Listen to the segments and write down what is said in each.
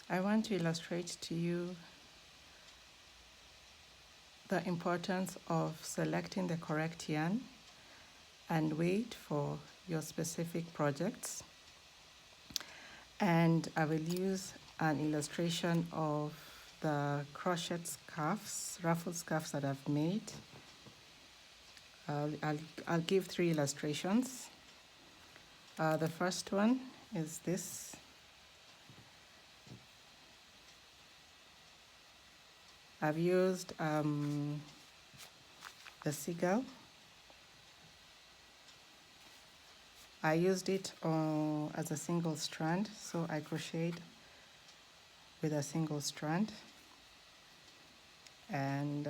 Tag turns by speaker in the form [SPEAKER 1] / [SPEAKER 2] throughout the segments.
[SPEAKER 1] I want to illustrate to you the importance of selecting the correct yarn and weight for your specific projects. And I will use an illustration of the crochet scarves, ruffle scarves that I've made. I'll give 3 illustrations. The first one is this. I've used the seagull. I used it as a single strand, so I crocheted with a single strand, and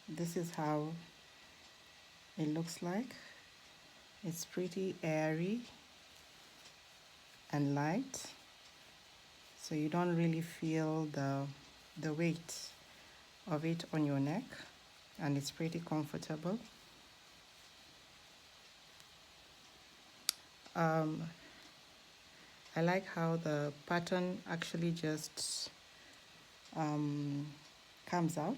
[SPEAKER 1] this is how it looks like. It's pretty airy and light, so you don't really feel the weight of it on your neck, and it's pretty comfortable. I like how the pattern actually just comes out.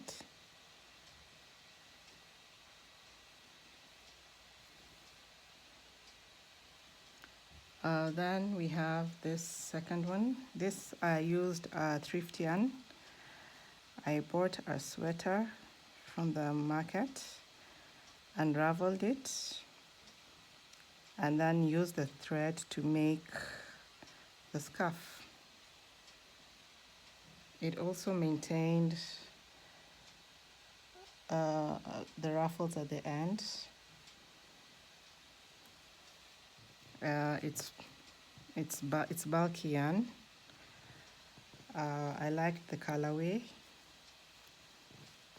[SPEAKER 1] Then we have this second one. This I used thrift yarn. I bought a sweater from the market, unraveled it, and then used the thread to make the scarf. It also maintained the ruffles at the end. It's bulky yarn. I liked the colorway.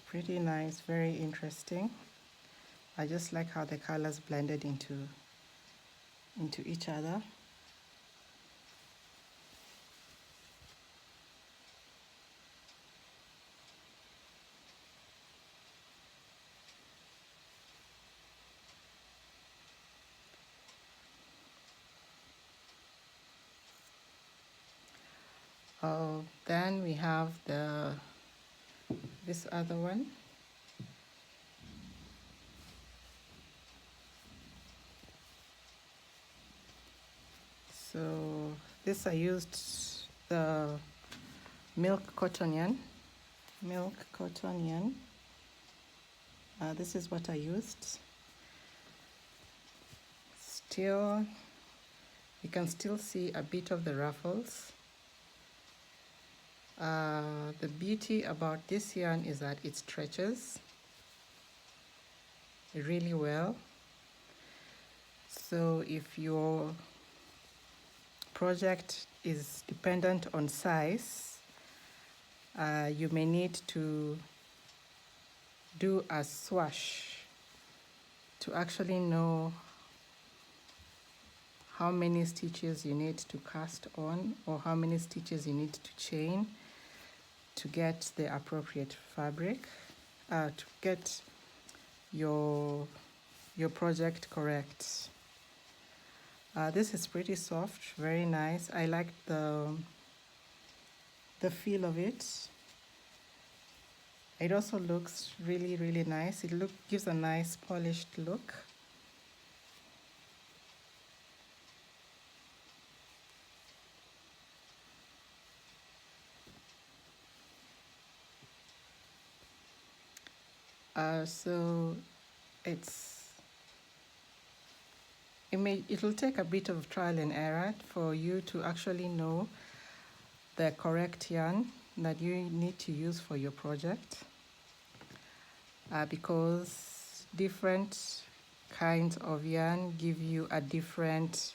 [SPEAKER 1] Pretty nice, very interesting. I just like how the colors blended into each other. Then we have this other one. So this I used the milk cotton yarn. This is what I used. Still, you can still see a bit of the ruffles. The beauty about this yarn is that it stretches really well. So if your project is dependent on size, you may need to do a swash to actually know how many stitches you need to cast on or how many stitches you need to chain to get the appropriate fabric, to get your project correct. This is pretty soft, very nice. I like the feel of it. It also looks really, really nice. It gives a nice polished look. So it'll take a bit of trial and error for you to actually know the correct yarn that you need to use for your project, because different kinds of yarn give you a different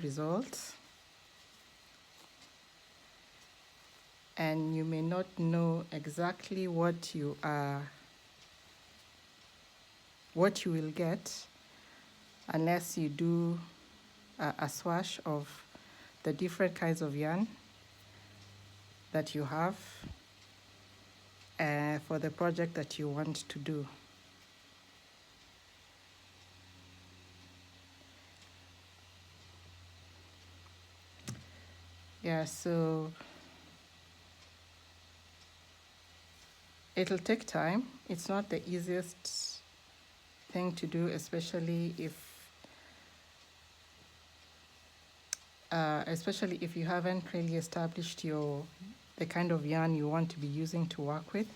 [SPEAKER 1] result, and you may not know exactly what you will get unless you do a swash of the different kinds of yarn that you have for the project that you want to do. Yeah, so it'll take time. It's not the easiest thing to do, especially if you haven't really established the kind of yarn you want to be using to work with.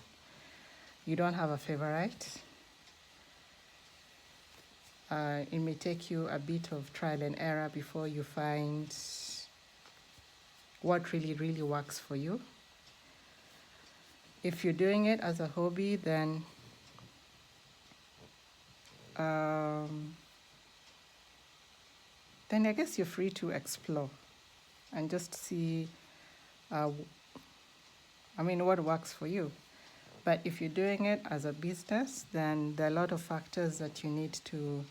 [SPEAKER 1] You don't have a favorite. It may take you a bit of trial and error before you find what really works for you. If you're doing it as a hobby, then I guess you're free to explore and just see what works for you. But if you're doing it as a business, then there are a lot of factors that you need to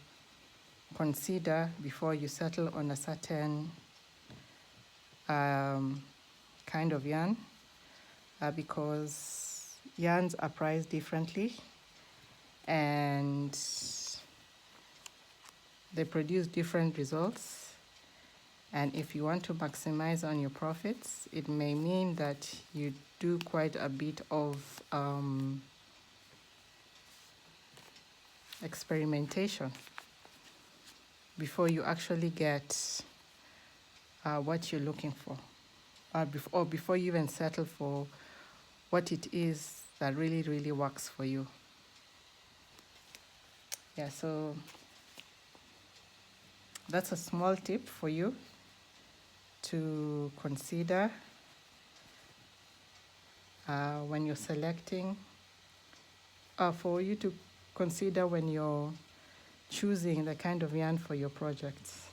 [SPEAKER 1] consider before you settle on a certain kind of yarn, because yarns are priced differently and they produce different results. And if you want to maximize on your profits, it may mean that you do quite a bit of experimentation before you actually get what you're looking for, or before you even settle for what it is that really works for you. Yeah, so that's a small tip for you to consider when you're selecting, for you to consider when you're choosing the kind of yarn for your projects.